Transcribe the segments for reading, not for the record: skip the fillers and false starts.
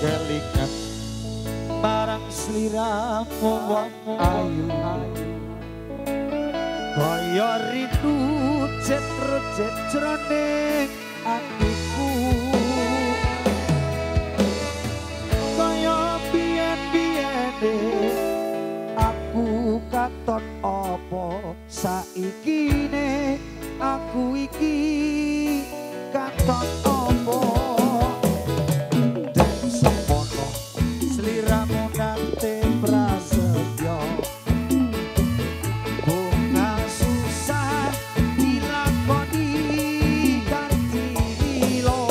kelingan marang sliramu wong ayu kaya rindu jet jroning atiku kaya biyen-biyene aku katon apa saikine aku iki katon apa dan semono sliramu nate prasetyo bunga susah dilakoni kanthi lilo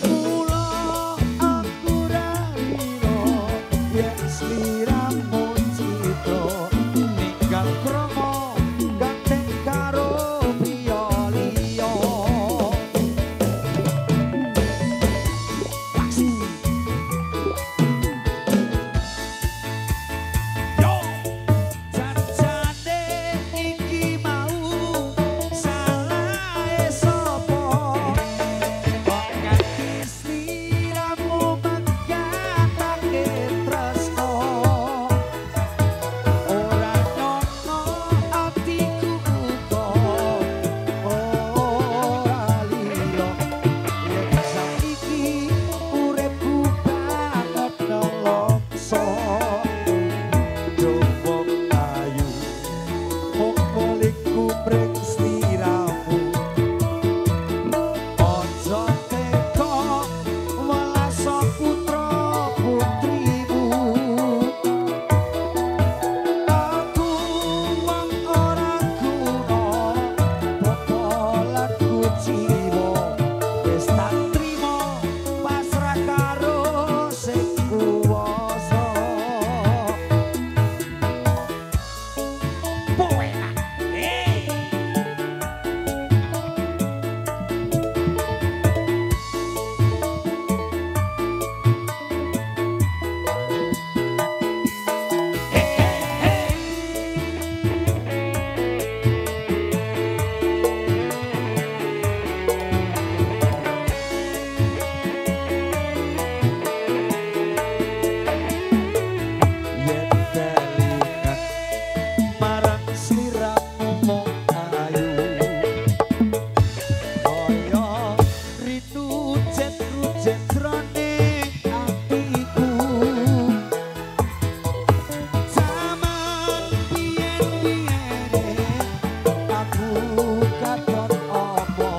mula aku ra rino yen sliramu citra ninggal kromo gandeng karo priya liya janjane iki mau salahe sapa kok nganti sliramu mangkatake tresno ora nyono atiku uga ora lilo yen saiki uripku banget nelongso Jowong ayu mongkoliku breng sliramu ojo teko welaso putra putrimu aku wong ora guna popolanku jiwa wis tak trimo pasrah karo sing kuwasa yen kelingan marang sliramu mong ayu kaya rindu jet jroning atiku zaman biyen-biyene aku katon apa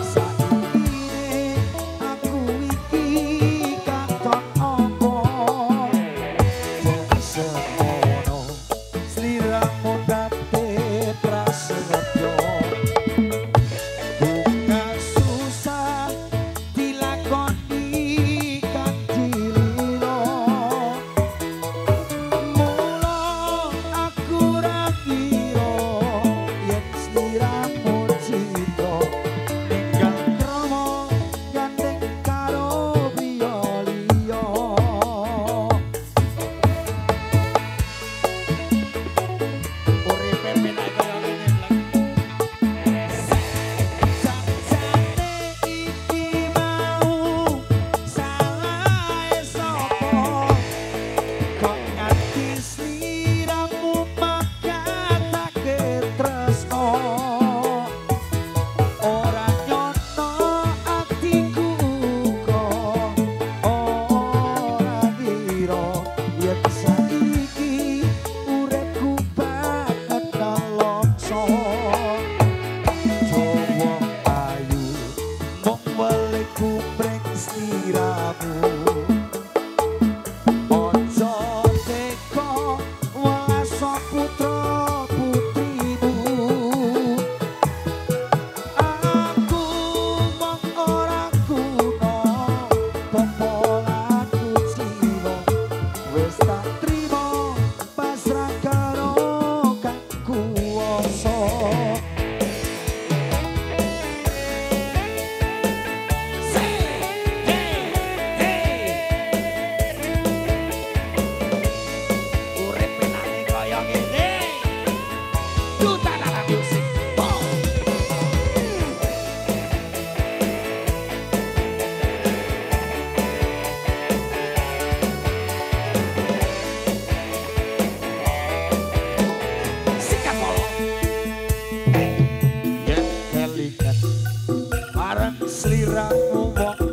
saikine aku iki katon apa semono sliramu nate prasetyo bunga susah dilakoni kanthi lilo mula aku ra kira yen sliramu citra ninggal kromo gandeng karo priya liya uripe penak kaya ngene janjane iki mau salahe sapa kok nganti sliramu mangkatake tresno ora nyono atiku uga ora ngira yen saiki uripku banget nelongso Jowong ayu mong waliku breng sliramu ojo teko welaso putra putrimu aku mong ora guna popolanku jiwa wis tak trimo pasrah karo kang kuwasa hey hey hey sliramu wong